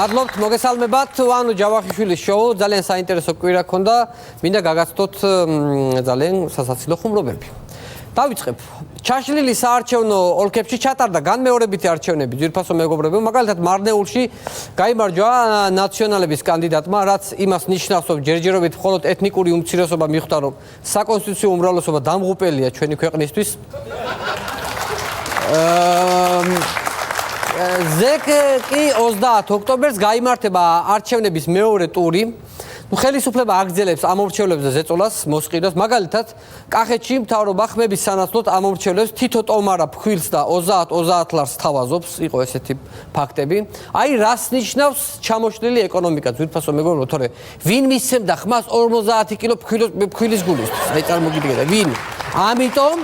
მადლობთ, მოგესალმებათ. ანუ ჯავახიშვილის შოუ ძალიან საინტერესო კვირა ქონდა. მინდა გაგაცნოთ ძალიან სასაცილო ხუმრობები. დავიწყებ. ჩაშლილი საარჩევნო ოლქებში ჩატარდა განმეორებითი არჩევნები ძვირფასო მეგობრებო, მაგალითად მარნეულში გაიმარჯვა ნაციონალების კანდიდატმა, რაც იმას ნიშნავს, რომ ჯერჯერობით მხოლოდ ეთნიკური უმცირესობა მიხვდა, რომ საკონსტიტუციო უმრავლესობა დამღუპელია ჩვენი ქვეყნისთვის. ზეკი 30 ოქტომბერს გაიმართება არჩევნების მეორე ტური. ხელისუფლება აგრძელებს ამორჩევლებზე ზეწოლას, მოსყიდვას. მაგალითად, კახეთში მთავრობა ხმების სანაცვლოდ ამორჩევლებს თითო ტომარა ფქვილს და 30 ლარს თავაზობს, იყო ესეთი ფაქტები. აი, რას ნიშნავს ჩამოშლილი ეკონომიკა, ძვირფასო მეგობრებო, თორე ვინ მისცემდა ხმას 50 კილო ფქვილის გულისთვის? აი, წარმოგიდგენთ, ვინ? ამიტომ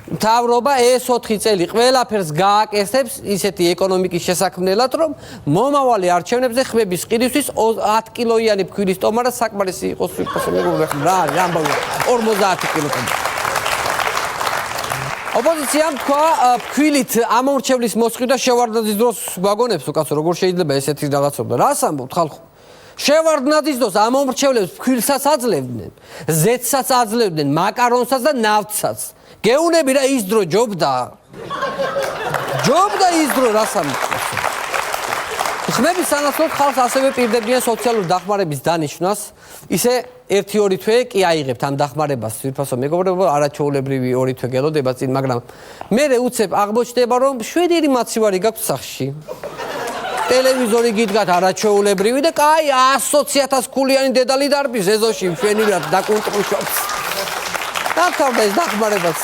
მთავრობა ეს 4 წელი ყველაფერს გააკეთებს ისეთი ეკონომიკის შესაქმნელად, რომ მომავალი არჩევნებზე ხმების ყიდვისთვის 10 კილოიანი ფქვილის ტომარა საკმარისი იყოს ძვირფასო მეგობრებო, რა არის ამბავი 50 კილო ტომარა. ოპოზიციამ თქვა ფქვილით ამორჩევლის მოსყიდვა შევარდნაძის დროს გვაგონებს უკაცო როგორ შეიძლება ესეთი რაღაცობა. რას ამბობთ ხალხო? შევარდნაძის დროს ამორჩევლებს ფქვილსაც აძლევდნენ, ზეთსაც აძლევდნენ, მაკარონსაც და ნავთსაც. გეუნები რა ის დრო ჯობდა. ჯობდა ის დრო რას ამბობს. ხმების სანაცვლოდ ხალხს ასევე პირდებიან სოციალური დახმარების დანიშვნას. ისე 1-2 თვე კი აიღებთ ამ დახმარებას. ძვირფასო მეგობრებო, არაჩვეულებრივი 2 თვე გელოდება წინ, მაგრამ მერე უცებ აღმოჩნდება, რომ 7 მაცივარი გაქვთ სახში. ტელევიზორი გიდგათ არაჩვეულებრივი და კაი 120,000 ქულიანი დედალი დარბის ეზოში მშვენივრად დაკუნტრუშობს. დავთავრდა ეს დახმარებაც.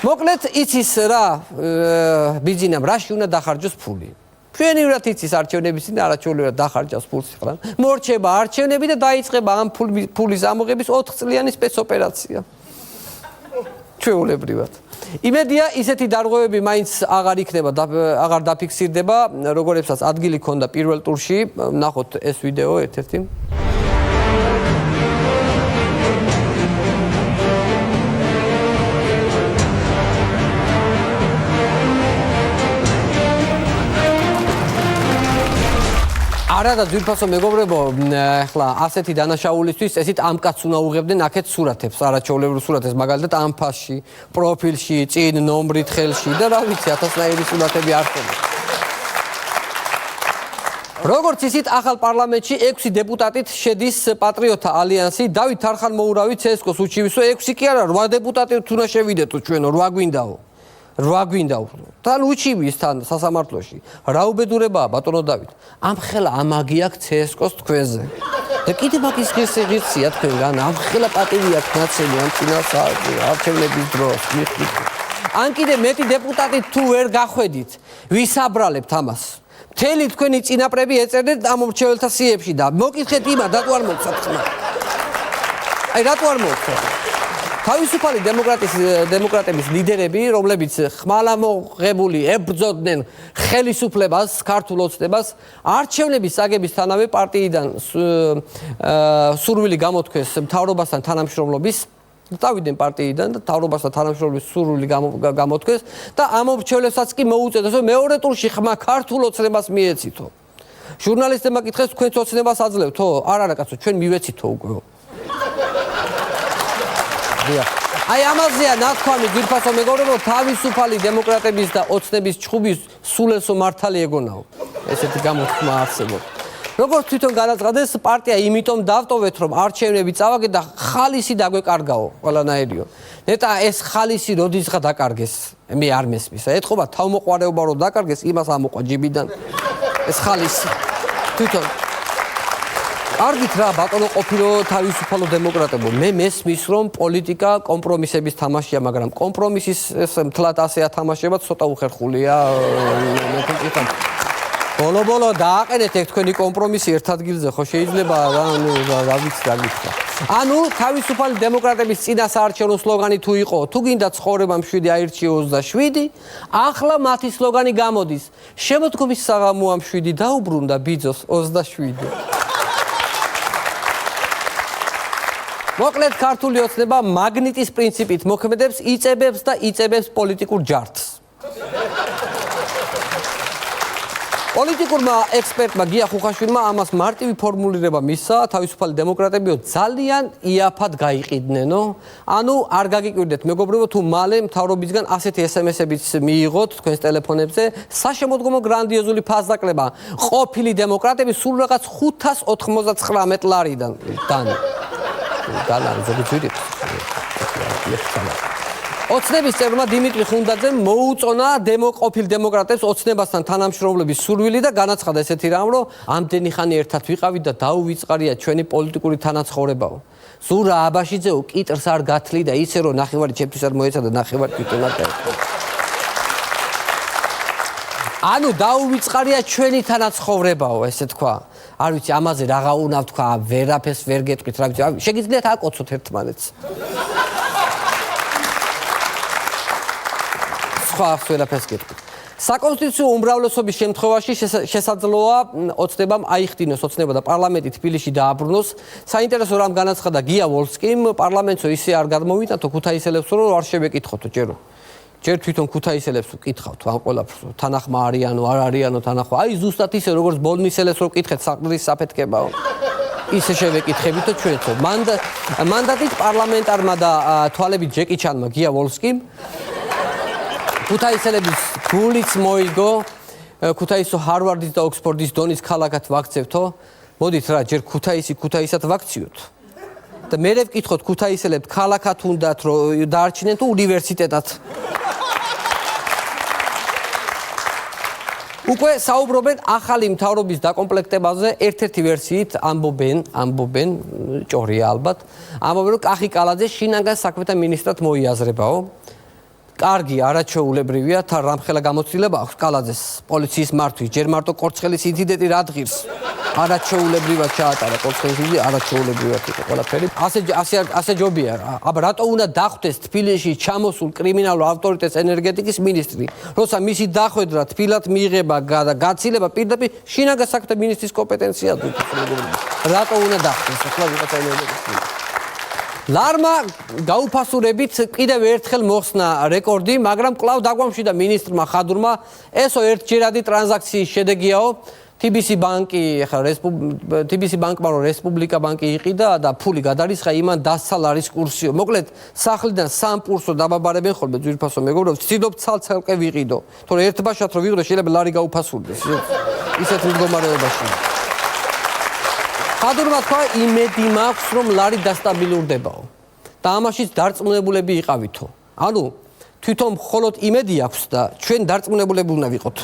მოკლედ იცის რა ბიძინამ რაში უნდა დახარჯოს ფული. მშვენივრად იცის არჩევნების წინ არაჩვეულებრივად დახარჯავს ფულს ხლა. მორჩება არჩევნები და დაიწყება ამ ფულის ამოღების 4 წლიანი სპეცოპერაცია. ჩვეულებრივად. იმედია ისეთი დარღვევები მაინც აღარ დაფიქსირდება, როგორებსაც ადგილი ჰქონდა პირველ ტურში. ნახოთ ეს ვიდეო ერთ-ერთი. არა და ძვირფასო მეგობრებო, ახლა ასეთი დანაშაულისთვის ესეთ ამ კაცს უნდა უღებდნენ აქეთ სურათებს, არაჩვეულებრივ სურათებს, მაგალითად ამ ფასში, პროფილში, წინ ნომრით ხელში და რა ვიცი, 1000-ნაირი სურათები არ ხდება. როგორც ისიც ახალ პარლამენტში 6 დეპუტატით შედის პატრიოტთა ალიანსი, დავით თარხანმოურავი CSKO-ს უჩივისო, 6 კი არა, 8 დეპუტატი თუნდა შევიდეთო ჩვენო, 8 გვინდაო. 8 გვინდაო. თან უჩივის თან სასამართლოში. რა უბედურებაა ბატონო დავით. ამ ხელა ამაგი აქვს CSKO-ს თქვენზე. და კიდე მაგის ღირსია თქვენგან, ამ ხელა პატივი აქვს ნაცემი ამ წინას არჩევნების დროს. ან კიდე მეტი დეპუტატი თუ ვერ გახვედით, ვისაბრალებთ ამას. მთელი თქვენი წინაპრები ეწერდეთ ამორჩეველთა სიებში და მოკითხეთ იმათ, რატო არ მოგცათ ხმა. აი რატო არ მოგცათ? თავისუფალი დემოკრატების ლიდერები, რომლებიც ხმალამოღებული ებრძოდნენ ხელისუფლებას, ქართულ ოცნებას, არჩევნების წაგებისთანავე პარტიიდან სურვილი გამოთქვეს მთავრობასთან თანამშრომლობის, წავიდნენ პარტიიდან და მთავრობასთან თანამშრომლობის სურვილი გამოთქვეს და ამორჩევლებსაც კი მოუწოდეს, რომ მეორე ტურში ხმა ქართულ ოცნებას მიეცითო. ჟურნალისტებმა კითხეს, თქვენც ოცნებას აძლევთო? არა კაცო, ჩვენ მივეცითო უკვე. აი ამაზეა ნათქვამი ძვირფასო მეგობრებო, თავისუფალი დემოკრატების და ოცნების ჩხუბის სულელსო მართალი ეგონაო. ესეთი გამოთქმა არსებობს. როგორც თვითონ განაცხადეს, პარტია იმიტომ დავტოვეთ, რომ არჩევნები წავაგეთ და ხალისი დაგვეკარგაო ყველანაირიო. ნეტა ეს ხალისი როდისღა დაკარგეს, მე არ მესმის. ეთყობა თავმოყვარეობა რომ დაკარგეს, იმას ამოყვა ჯიბიდან ეს ხალისი. თვითონ კარგით რა ბატონო ყოფილო თავისუფალო დემოკრატებო, მე მესმის რომ პოლიტიკა კომპრომისების თამაშია, მაგრამ კომპრომისის მთლად ასე ათამაშება ცოტა უხერხულია. ბოლო დააყენეთ ეგ თქვენი კომპრომისი ერთ ადგილზე, ხო შეიძლება რა ვიცი რა გიქცა. ანუ თავისუფალი დემოკრატების წინასაარჩევნო სლოგანი თუ იყო, თუ გინდა ცხოვრება მშვიდი აირჩიო 27, ახლა მათი სლოგანი გამოდის. შემოდგომის საღამოა მშვიდი დაუბრუნდა ბიძოს 27. მოკლედ ქართული ოცნება მაგნიტის პრინციპით მოქმედებს, იწებებს და იწებებს პოლიტიკურ ჯართს. პოლიტიკურმა ექსპერტმა გია ხუხაშვილმა ამას მარტივი ფორმულირება მისცა, თავისუფალი დემოკრატებიო ძალიან იაფად გაიყიდნენ. ანუ არ გაგიკვირდეთ მეგობრებო, თუ მალე მთავრობისგან ასეთი SMS-ებიც მიიღოთ თქვენს ტელეფონებზე, საშემოდგომო გრანდიოზული ფასდაკლება ყოფილი დემოკრატები სულ რაღაც 599 ლარიდან. დანარი ზოგი ძვირით. ოცნების წევრმა დიმიტრი ხუნდაძემ მოუწონა ყოფილ დემოკრატებს ოცნებასთან თანამშრომლობის სურვილი და განაცხადა ესეთი რამ, რომ ამდენი ხანი ერთად ვიყავით და დაუვიწყარია ჩვენი პოლიტიკური თანაცხოვრებაო. ზურა აბაშიძეო კიტრს არ გათლი და ისე რომ ნახევარი ჩემთვის არ მოეცადა ნახევარი კიტრნატა. ანუ დაუვიწყარია ჩვენი თანაცხოვრებაო, ესე თქვა. არ ვიცი ამაზე რაღა უნდა ვთქვა, ვერაფერს ვერ გეტყვით, რა ვიცი, შეგიძლიათ აკოცოთ ერთმანეთს. საკონსტიტუციო უმრავლესობის შემთხვევაში შესაძლოა ოცნებამ აიხდინოს ოცნება და პარლამენტი თბილისში დააბრუნოს. საინტერესო რამ განაცხადა გია ვოლსკიმ, პარლამენტსო ისე არ გადმოვიტანთო ქუთაისელებსო, რომ არ შევეკითხოთო ჯერო. ჯერ თვითონ ქუთაისელებს ვკითხავთ ამ ყველაფერს, თანახმა არიანო, არ არიანო თანახმა. აი ზუსტად ისე როგორც ბოლნისელებს რო ვკითხეთ საყდრის საფეთქებაო. ისე შევეკითხებითო ჩვენთო. მანდატით პარლამენტარმა და თვალებით ჯეკიჩანმა გია ვოლსკიმ ქუთაისელების გულიც მოიგო, ქუთაისო ჰარვარდის და ოქსფორდის დონის ქალაქად ვაქცევთო. მოდით რა, ჯერ ქუთაისად ვაქციოთ. და მერე ვკითხოთ ქუთაისელებთ ქალაქად უნდათ რომ დაარჩინენ თუ უნივერსიტეტად. უკვე საუბრობენ ახალი მთავრობის დაკომპლექტებაზე, ერთ-ერთი ვერსიით ამბობენ, ჭორია ალბათ, ამბობენ რომ კახი კალაძე შინაგან საქმეთა მინისტრად მოიაზრებაო. კარგი, არაჩვეულებრივია, თან რამხელა გამოცდილება აქვს კალაძეს პოლიციის მართვის, ჯერ მარტო კორცხელის ინციდენტი რა დღირს. არაჩვეულებრივად ჩაატარა კორცხელის ინციდენტი, არაჩვეულებრივად იყო ყველაფერი. ასე ჯობია. აბა რატო უნდა დახვდეს თბილისში ჩამოსულ კრიმინალურ ავტორიტეტს ენერგეტიკის მინისტრი, როცა მისი დახვედრა თბილად მიიღება და გაცილება პირდაპირ შინაგან საქმეთა მინისტრის კომპეტენციაა. რატო უნდა დახვდეს ახლა ვიღაცა ენერგეტიკის მინისტრი? ლარმა გაუფასურებით კიდევ ერთხელ მოხსნა რეკორდი, მაგრამ კვლავ დაგვამშვიდა მინისტრმა ხადურმა, ესო ერთჯერადი ტრანზაქციის შედეგიაო. TBC ბანკი, TBC ბანკმა რომ რესპუბლიკა ბანკი იყიდა და ფული გადარისხა, იმან დასცა ლარის კურსიო. მოკლედ, სახლიდან სამ პურსო დაბაბარებენ ხოლმე ძვირფასო მეგობრებო, ვცდილობ ცალ-ცალკე ვიყიდო. თორე ერთბაშად რო ვიყიდო, შეიძლება ლარი გაუფასურდეს. ისეთ მდგომარეობაში. ხადურმა თქვა, იმედი მაქვს, რომ ლარი დასტაბილურდებაო. და ამაშიც დარწმუნებულები იყავითო. ანუ თვითონ მხოლოდ იმედი აქვს და ჩვენ დარწმუნებულები უნდა ვიყოთ.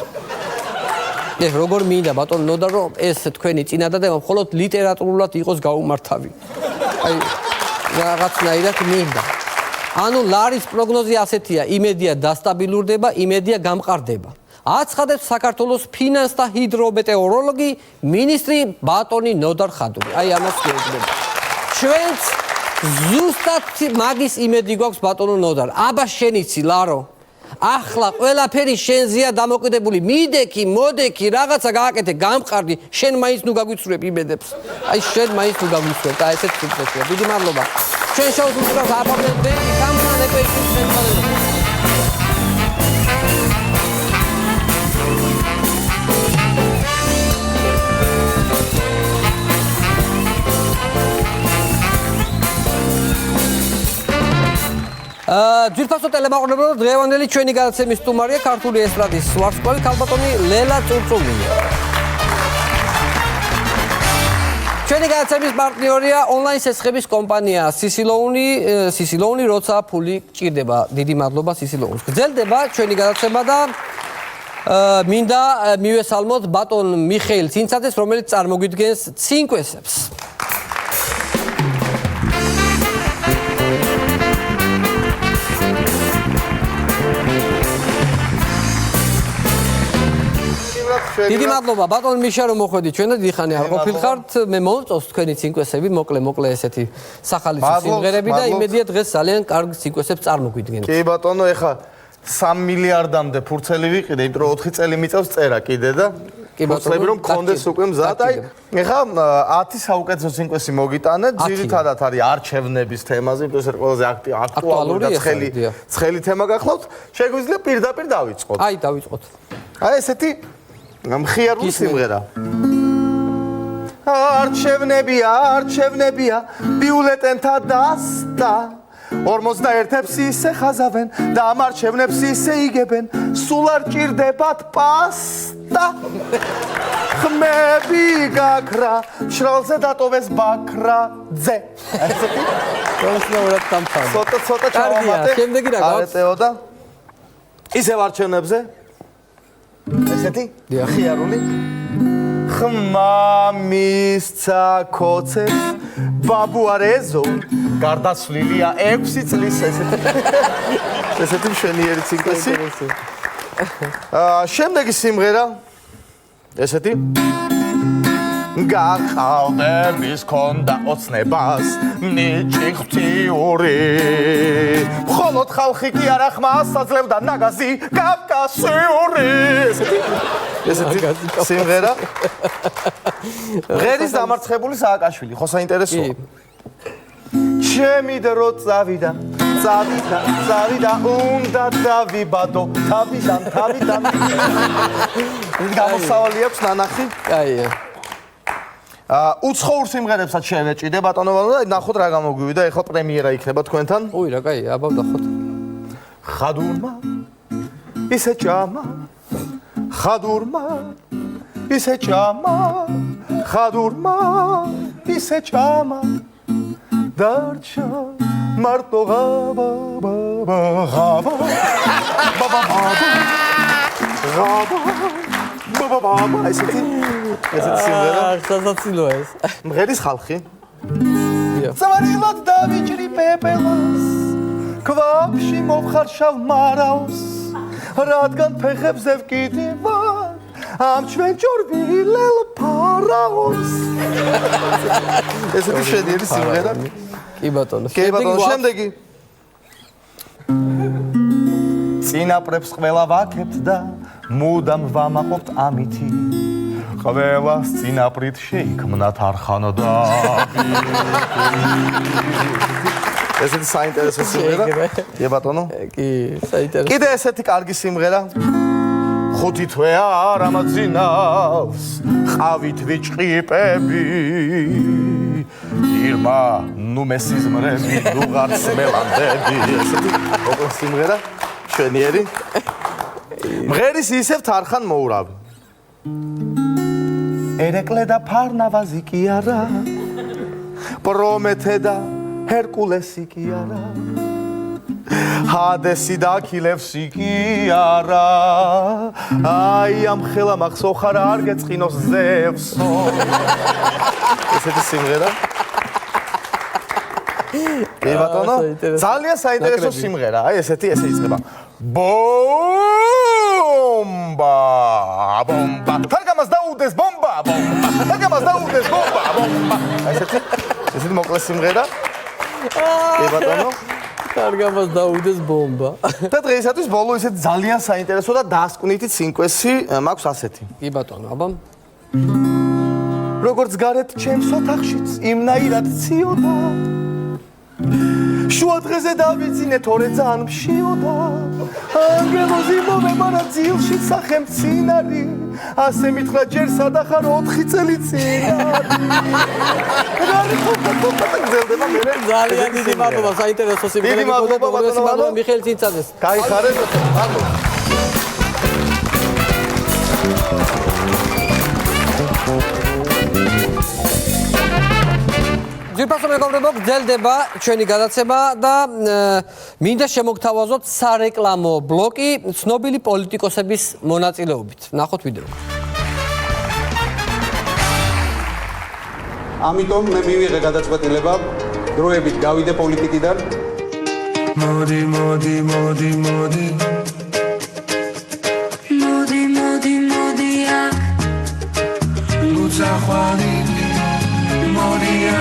ეს როგორ მინდა ბატონო ნოდარ რომ ეს თქვენი წინადადება მხოლოდ ლიტერატურულად იყოს გაუმართავი. აი რაღაცნაირად მინდა. ანუ ლარის პროგნოზი ასეთია, იმედია დასტაბილურდება, იმედია გამყარდება. აცხადებს საქართველოს ფინანსთა ჰიდრომეტეოროლოგი მინისტრი ბატონი ნოდარ ხადური. აი ამას გეუბნება. ჩვენც ზუსტად მაგის იმედი გვაქვს ბატონო ნოდარ. აბა შენიცი ლარო. ახლა ყველაფერი შენზეა დამოკიდებული. მიდექი, მოდექი, რაღაცა გააკეთე, გამყარდი, შენ მაინც ნუ გაგვიცრუებ იმედებს. აი შენ მაინც ნუ გაგვიცრუებ და ესეც სიტყვებია. დიდი მადლობა. ჩვენ შოუს უყურებთ აპარდენტები, გამხან ეპეიშის ცენტრალზე. ძვირფასო ტელემაყურებელო, დღევანდელი ჩვენი გადაცემის სტუმარია ქართული ესტრადის ვარსკვლავი ქალბატონი ლელა წურწუმია. ჩვენი გადაცემის პარტნიორია ონლაინ სესხების კომპანია სისილოუნი, როცა ფული გჭირდება. დიდი მადლობა სისილოუნს. გრძელდება ჩვენი გადაცემა და მინდა მივესალმოთ ბატონ მიხეილ ცინცაძეს, რომელიც წარმოგვიდგენს ცინკვესებს. დიდი მადლობა ბატონ მიშა რომ მოხვედი ჩვენ და დიხანი არ ყოფილხართ მე მომწონს თქვენი ცინკვესები მოკლე ესეთი სახალისო სიმღერები და იმედია დღეს ძალიან კარგ ცინკვესებს წარმოგვიდგენთ. კი ბატონო ეხა 3 მილიარდამდე ფურცელი ვიყიდე, იმიტომ რომ 4 წელი მიწევს წერა კიდე და ფურცლები რომ გქონდეს უკვე მზად. აი ეხა 10 საუკეთესო ცინკვესი მოგიტანეთ, ძირითადად არის არჩევნების თემაზე, იმიტომ ეს ყველაზე აქტუალური და ცხელი თემა გახლავთ. შეგვიძლია პირდაპირ დავიწყოთ. აი დავიწყოთ. აი ესეთი მხიარული სიმღერა. არჩევნებია, ბიულეტენთა დასტა. 41-ებს ისე ხაზავენ და ამ არჩევნებს ისე იგებენ, სულ არ ჭირდებათ პასტა. ხმები გაქრა, შრალზე დატოვეს ბაქრაძე. გასაუბრად კამპანია. ცოტა ჩავამატე. შემდეგი რა გვაქვს? არეტეოდა. ისევ არჩევნებზე. ესეთი? ხიარული. ხმა მისცა კოცებს ბაბუარეზო გარდაცვლილია 6 წლის ესეთი მშვენიერი ცინკვესი. შემდეგი სიმღერა ესეთი გახალდების ქონდა ოცნებას ნიჭი ღვთიური მხოლოდ ხალხი კი არა ხმას აძლევდა ნაგაზი კავკასიური ესეთი სიმღერა ღერის დამარცხებული სააკაშვილი ხო საინტერესოა ჩემი დრო წავიდა უნდა დავიბადო თავიდან გამოსავალი აქვს ნანახი კაია უცხოურ სიმღერებსაც შევეჭიდე ბატონო და ნახოთ რა გამოგვივიდა ეხლა პრემიერა იქნება თქვენთან უი რა კაია აბა ვნახოთ ხადურმა ისე ჭამა ხადურმა ისე ჭამა ხადურმა ისე ჭამა დარჩა მარტო ღაბა ბაბა ესეთი სიმღერა სასაცილოა ეს მღერის ხალხი ზავარილად დავიჭრი პეპელას ქვაბში მოვხარშავ მარაოს რადგან ფეხებზე ვკიდივარ ამ ჩვენ ჯორვილელ ფარაონს ესეთი შედიერი სიმღერა კი ბატონო შემდეგი წინაპრებს ყველა ვაკებთ და მუდამ ვამაყობთ ამითი ყველას წინაპრით შეიქმნათ არხანო და ესეთი საინტერესო სიმღერა კი ბატონო კი საინტერესო კიდე ესეთი კარგი სიმღერა ხუთი თვე არ ამაძინავს ყავით ვიჭყიპები ირმა ნუ მესიზმრები ნუ ღარც მელანდები ესეთი ოღონდ სიმღერა შვენიერი მღერის ისევ თარხან მოურავი ერეკლე და ფარნავაზი კი არა პრომეთე და ჰერკულესი კი არა ჰადესი და აქილევსი კი არა აი ამ ხელა მახსო ხარ არ გეწყინოს ზევსო ესეთი სიმღერა კი ბატონო ძალიან საინტერესო სიმღერა აი ესეთი ესე იწყება ბომბა ბომბა თარგამას დაუდეს ბომბა ბომბა თარგამას დაუდეს ბომბა ბომბა ესეთი მოკლე სიმღერა კი ბატონო თარგამას დაუდეს ბომბა და დღეისათვის ბოლო ისეთ ძალიან საინტერესო და დასკვნითი ცინკვესი მაქვს ასეთი კი ბატონო აბა როგორც გარეთ ჩემს ოთახშიც იმნაირად ციოდა შუა დღეზე დავიძინე თორე ძალიან მშიოდა ანგელოზი მომემარა ძილში სახელმწინარი ასე მითხრა ჯერ სადახარ 4 წელი წინარი გზელდება მე ძალიან დიდი მადლობა საინტერესო სიმღერები დიდი მადლობა ბატონო მიხეილ ცინცაძეს გაიხარეთ მადლობა ძირფასო მეგობრებო გრძელდება ჩვენი გადაცემა და მინდა შემოგთავაზოთ სარეკლამო ბლოკი ცნობილი პოლიტიკოსების მონაწილეობით. ნახოთ ვიდეო. ამიტომ მე მივიღე გადაწყვეტილება დროებით გავიდე პოლიტიკიდან. მოდი ლუცახვარი მოდია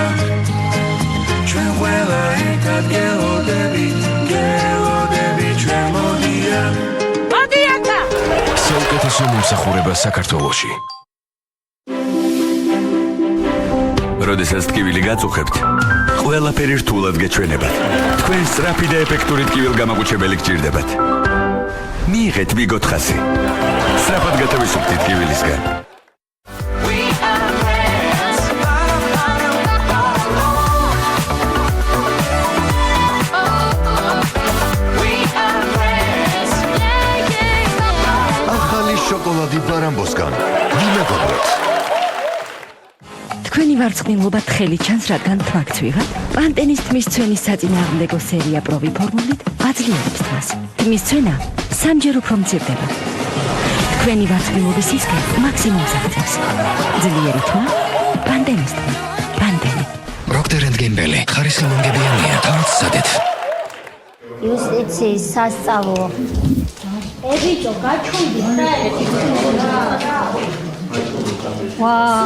ჩვენ ყველა ერთად გელოდები ჩვენ მოდია საუკეთესო მომსახურება საქართველოში როდესაც ტკივილი გაწუხებთ ყველაფერი რთულად გეჩვენებათ თქვენ სწრაფი და ეფექტური ტკივილგამაყუჩებელი გჭირდებათ მიიღეთ მიგოთ ხასი. სწრაფად გათავისუფლდით კივილისგან. ახალი შოკოლადი ბარამბოსგან. ვიმეგობროთ. თქვენი ვარცხნილობა თხელი ჩანს, რადგან თმაქს ვიღებ. პანტენის თმის ცვენის საწინააღმდეგო სერია პროვი ფორმულით აძლიერებს თმას. თმის ცვენა სამჯერ უფრო მცირდება. თქვენი ვარცხნილობის სისქე მაქსიმუმს აღწევს. ძლიერი თმა, პანტენის თმა. პანტენი. Procter & Gamble. ხარისხი მომგებიანია, თავად სცადეთ. იუსტიციის სასწავლო. ებიჭო, გაჩვიდი რა. ვაა.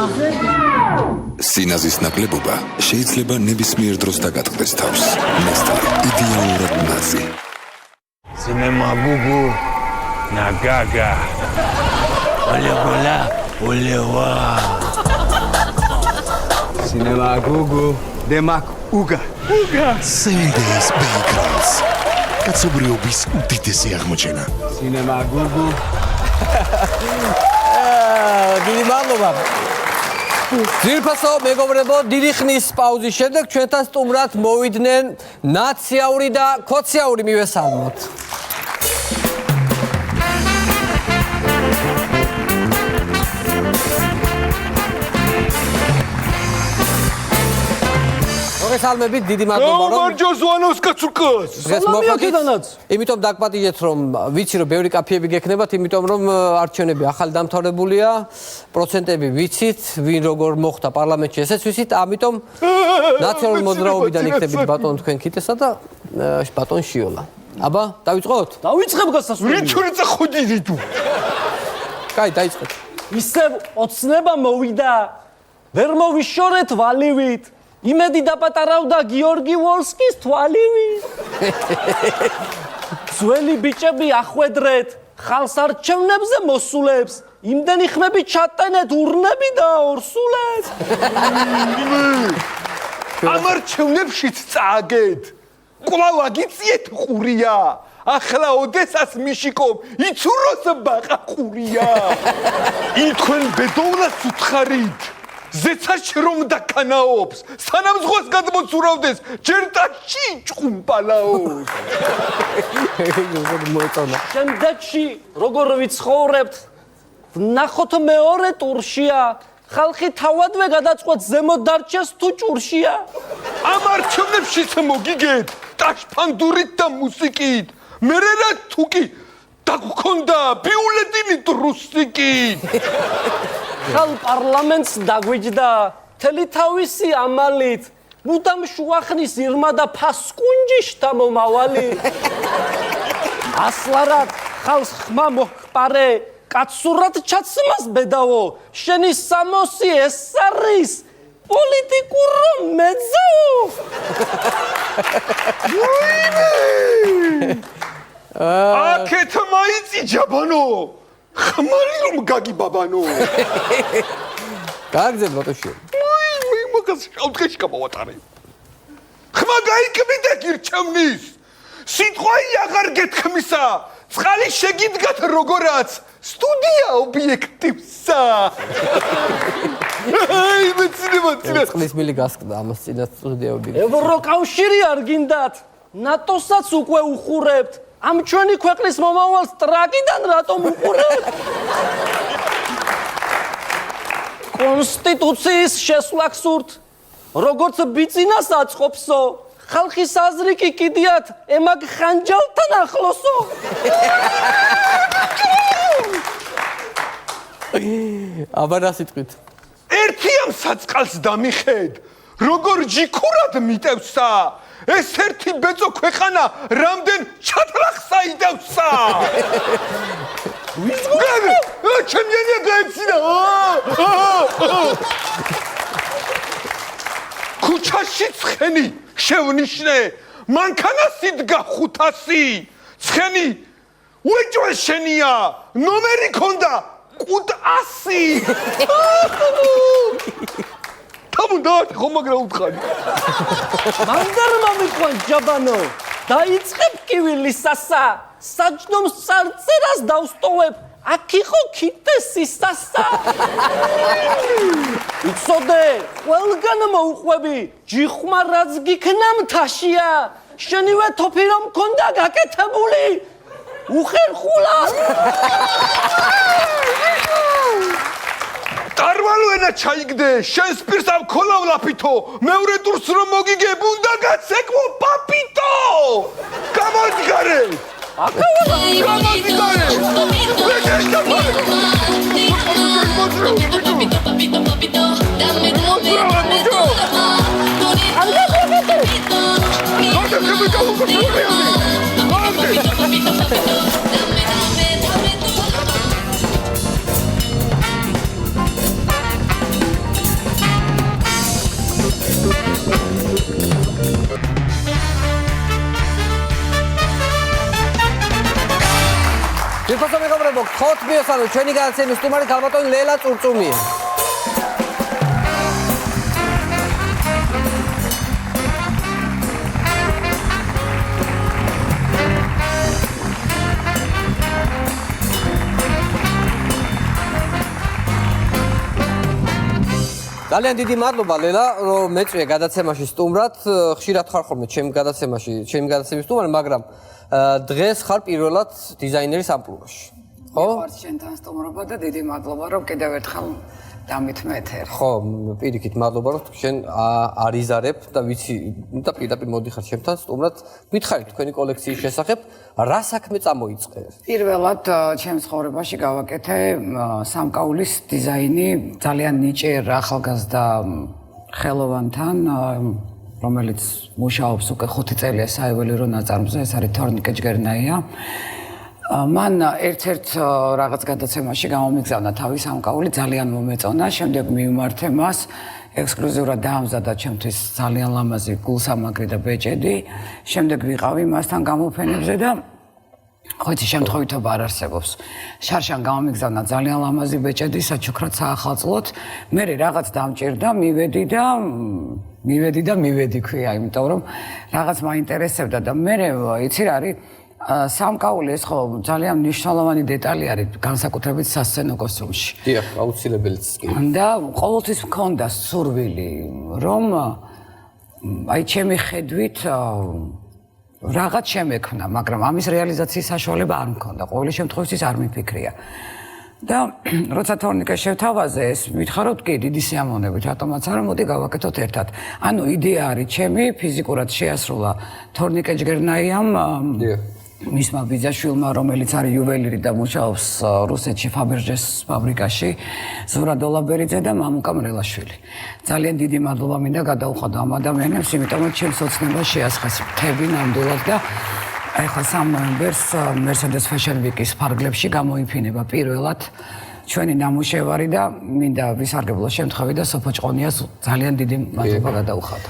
სინაზის ნაკლებობა შეიძლება ნებისმიერ დროს დაგატყდეს თავს. ნესტლე იდეალურად ნაზი. Cinema Gugu, Nagaga, Olegola, Olewa. Cinema Gugu, Demak Uga. 7 Days Bakeries. კაცობრიობის უდიდესი აღმოჩენა. Cinema Gugu. დიდი მადლობა. ძირფასო მეგობრებო, დიდი ხნის პაუზის შემდეგ ჩვენთან სტუმრად მოვიდნენ ნაციაური და ქოციაური მივესალმოთ. მოგესალმებით, დიდი მადლობა რომ Ჯოზვანოს კაცუკას. იმიტომ დაგპატიჟეთ რომ ვიცი რომ ბევრი კაფეები გექნებათ, იმიტომ რომ არჩევნები ახალი დამთავრებულია, პროცენტები ვიცით, ვინ როგორ მოხდა პარლამენტში, ესეც ვიცით, ამიტომ ნაციონალური მოძრაობიდან იქნებით ბატონ თქვენ ქიტესა და ბატონ შიოლა. აბა, დავიწყოთ? დავიწყებ გასასვლელი. რიჩურიცა ხუდიდი თუ. კაი, დაიწყეთ. ისევ ოცნება მოვიდა. ვერ მოვიშორეთ ვალივით. იმედი დაპატარავდა გიორგი ვოლსკის თვალივით. ძველი ბიჭები ახვედრეთ, ხალხს არჩევნებზე მოსულებს. იმდენი ხმები ჩატენეთ ურნები და ორსულეთ. ამ არჩევნებშიც წააგეთ. კვლავ აგიწიეთ ყურია. ახლა ოდესას მიშიკომ იცუროს ბაყაყურია. იქვენ ბედოვნას უთხარით. ზეცას რომ დაკანაობს, სანამ ზღვას გადმოცურავდეს, ჯერ ტაში ჭუმპალაოს. შემდეგში როგორ ვიცხოვრებთ? ნახოთ მეორე ტურშია. ხალხი თავადვე გადაწყვეტს ზემოთ დარჩეს თუ ჭურშია. ამ არჩევნებშიც მოგიგეთ ტაშფანდურით და მუსიკით. მერე რა თუკი დაგქონდა ბიულეტინი რუსიკით. ხალ პარლამენტს დაგვიჯდა თელი თავისი ამალით. მუდამ შუახნის ირმა და ფასკუნჯიშთა მომავალი. ასლარად ხალხს ხმა მოჰყარე, კაცურად ჩაცმას ბედავო. შენი სამოსი ეს არის პოლიტიკურო მეძაო. აქეთ მაიცი ჯაბანო. ხმარი რომ გაგიბაბანო. გააგზავნე ბატონში. მაგას შავდღეში გამოვატარე. ხმა გაიკბიდა გირჩევნის. სიტყვაი აღარ გეთქმისა. წყალი შეგიდგათ როგორაც სტუდია ობიექტივსა. აი მეცნობა. წყლის მილი გასკდა ამას წინა სტუდია ობიექტივი. ევროკავშირი არ გინდათ. ნატოსაც უკვე უხურებთ. ამ ჩვენი ქვეყნის მომავალს ტრაკიდან რატომ უყურებთ? კონსტიტუციის შესვლა გსურთ, როგორც ბიძინას აწყობსო, ხალხის აზრი კი კიდიათ ემაგ ხანჯალთან ახლოსო. აბა რა სიტყვით? ერთი ამ საწყალს დამიხედ, როგორ ჯიქურად მიტევსა. ეს ერთი ბეწო ქვეყანა რამდენ ჩათლახსა იდევსა. ვიზღურე, ჩემიანია გაეცინა. ქუჩაში ცხენი შევნიშნე, მანქანას იდგა 500. ცხენი უეჭვე შენია, ნომერი ქონდა 500. თამუნდა ხომ მაგრა უთხარი. მანდარ მომიყვან ჯაბანო. დაიწყებ კივილისასა საჯდომს წარწერას დავსტოვებ აქ იყო ქიტესისასა იცოდე ყველგან მოუყვები ჯიხმა რაც გიქნა მთაშია შენივე თოფი რომ მქონდა გაკეთებული უხერხულა ტარვალო ენა ჩაიგდე შენს პირს ავქოლავ ლაფითო მეორე დურს რომ მოგიგებ უნდა გაცეკვო პაპიტო გამოდგარე ვიფასო მეგობრებო, გთხოვთ მიესალმო ჩვენი განაცემის სტუმარი ქალბატონი ლელა წურწუმია. ძალიან დიდი მადლობა ლელა, რომ მეწვია გადაცემაში სტუმრად. ხშირად ხარ ხოლმე ჩემი გადაცემის სტუმარი, მაგრამ დღეს ხარ პირველად დიზაინერის ამპლუაში. ხო? ვარ შენთან სტუმრობა და დიდი მადლობა რომ კიდევ ერთხელ დამითმე ეთერი. ხო, პირიქით მადლობა რომ შენ არიზარებ და ვიცი და პირდაპირ მოდიხარ ჩემთან სტუმრად. გითხარით თქვენი კოლექციის შესახებ, რა საქმე წამოიწყე? პირველად ჩემს ცხოვრებაში გავაკეთე სამკაულის დიზაინი ძალიან ნიჭიერ ახალგაზრდა ხელოვანთან, რომელიც მუშაობს უკვე 5 წელია საიუველირო ნაწარმოებზე, ეს არის თორნიკე ჯგერნაია. მან ერთ-ერთ რაღაც გადაცემაში გამომიგზავნა თავის სამკაული, ძალიან მომეწონა, შემდეგ მივმართე მას, ექსკლუზიურად დაამზადა ჩემთვის ძალიან ლამაზი გულსამაგრი და ბეჭედი, შემდეგ ვიყავი მასთან გამოფენებზე და ხო იცი შემთხვევითობა არ არსებობს. შარშან გამომიგზავნა ძალიან ლამაზი ბეჭედი საჩუქრად საახალწლოდ, მე რაღაც დამჭირდა, მივედი ქვია, იმიტომ რომ რაღაც მაინტერესებდა და მე იცი რა არის სამკაული ეს ხო ძალიან მნიშვნელოვანი დეტალი არის განსაკუთრებით სასცენო კოსტიუმში. დიახ, აუცილებელიც კი. და ყოველთვის მქონდა სურვილი, რომ აი ჩემი ხედვით რაღაც შემექმნა, მაგრამ ამის რეალიზაციის საშუალება არ მქონდა. ყოველი შემთხვევაში არ მიფიქრია. და როცა თორნიკე შევთავაზე, ეს მითხაროთ კი დიდი სიამოვნებით, რატომაც არა, მოდი გავაკეთოთ ერთად. ანუ იდეა არის ჩემი, ფიზიკურად შეასრულა თორნიკე ჯგერნაიამ. დიახ. მისმა ბიძაშვილმა, რომელიც არის იუველირი და მუშაობს რუსეთში ფაბერჟეს ფაბრიკაში, ზურა დოლაბერიძე და მამუკა მრელაშვილი. ძალიან დიდი მადლობა მინდა გადაუხადო ამ ადამიანებს, იმიტომ რომ ჩემს ოცნებას შეასხეს მთები ნამდვილად და ახლა 3 ნოემბერს Mercedes Fashion Week-ის ფარგლებში გამოიფინება პირველად ჩვენი ნამუშევარი და მინდა ვისარგებლო შემთხვევით და სოფო ჭყონიას ძალიან დიდი მადლობა გადაუხადო.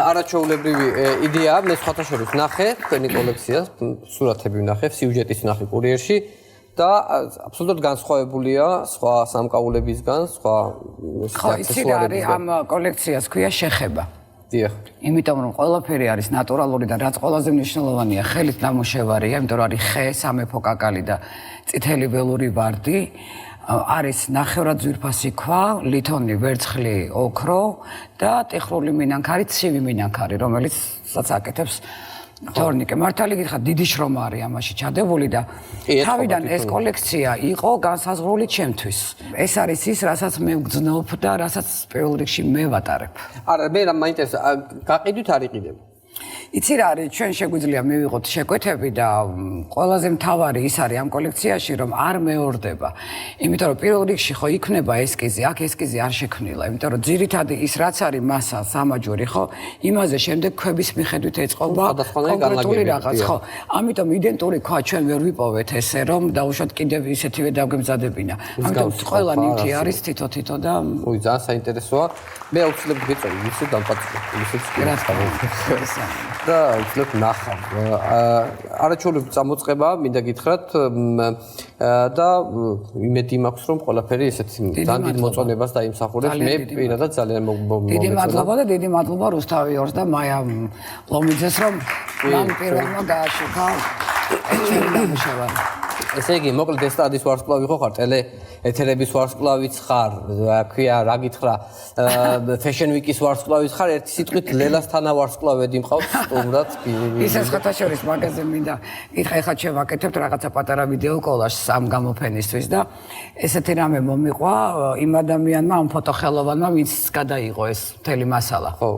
არაჩვეულებრივი იდეაა, მე სხვათა შორის ვნახე თქვენი კოლექცია, სურათები ვნახე, სიუჟეტის ვნახე კურიერში და აბსოლუტურად განსხვავებულია სხვა სამკაულებისგან, სხვა აქსესუარებისგან. ამ კოლექციას ქვია შეხება. დიახ. იმიტომ რომ ყველაფერი არის ნატურალური და რაც ყველაზე მნიშვნელოვანია, ხელით ნამუშევარია, იმიტომ რომ არის ხე, სამეფო კაკალი და წითელი ველური ვარდი. არის ნახევრად ძვირფასი ქვა, ლითონი, ვერცხლი, ოქრო და ტიხრული მინანქარი, ცივი მინანქარი, რომელიც აკეთებს თორნიკე. მართალი გითხრათ, დიდი შრომა არის ამაში ჩადებული და თავიდან ეს კოლექცია იყო განსაზღვრული ჩემთვის. ეს არის ის, რასაც მე ვგრძნობ და რასაც პირველ რიგში მე ვატარებ. არა, მე რა მაინტერესა, გაყიდვით არ იყიდება. იცი რა არის, ჩვენ შეგვიძლია მივიღოთ შეკვეთები და ყველაზე მთავარი ის არის ამ კოლექციაში, რომ არ მეორდება. იმიტომ რომ პირველ რიგში ხო იქნება ესკიზი, აქ ესკიზი არ შექმნილა, იმიტომ რომ ძირითადი ის რაც არის მასა, სამაჯური ხო, იმაზე შემდეგ ქვების მიხედვით ეწყობა კონკრეტული რაღაც, ხო. ამიტომ იდენტური ქვა ჩვენ ვერ ვიპოვეთ ესე, რომ დაუშვათ კიდევ ისეთივე დავგემზადებინა. ამიტომ ყველა ნივთი არის თითო და ой, ძალიან საინტერესოა. მე აუცილებლად გეწევი, ვიცი დამპატიმრებ, ისიც კი. რა თქმა უნდა. და უცებ ნახავ. არაჩვეულებრივი წამოწყება მინდა გითხრათ და იმედი მაქვს რომ ყველაფერი ესეთი ძალიან დიდ მოწონებას დაიმსახურებს. მე პირადად ძალიან დიდი მადლობა და დიდი მადლობა რუსთავიორს და მაია ლომიძეს რომ მან პირველმა გააშუქა ჩვენი დამუშავა. ესე იგი, მოკლედ ესტრადის ვარსკვლავი ხო ხარ, ტელე ეთერების ვარსკვლავიც ხარ, ქვია, რა გითხრა, Fashion Week-ის ვარსკვლავიც ხარ, ერთი სიტყვით ლელასთანა ვარსკვლავედი მყავს სტუმრად. ისე ხათაშორის მაგაზე მინდა ითხრა, ეხლა შევაკეთებთ რაღაცა პატარა ვიდეო კოლაჟს ამ გამოფენისთვის და ესეთი რამე მომიყვა იმ ადამიანმა, ამ ფოტოხელოვანმა, ვინც გადაიღო ეს მთელი მასალა. ხო.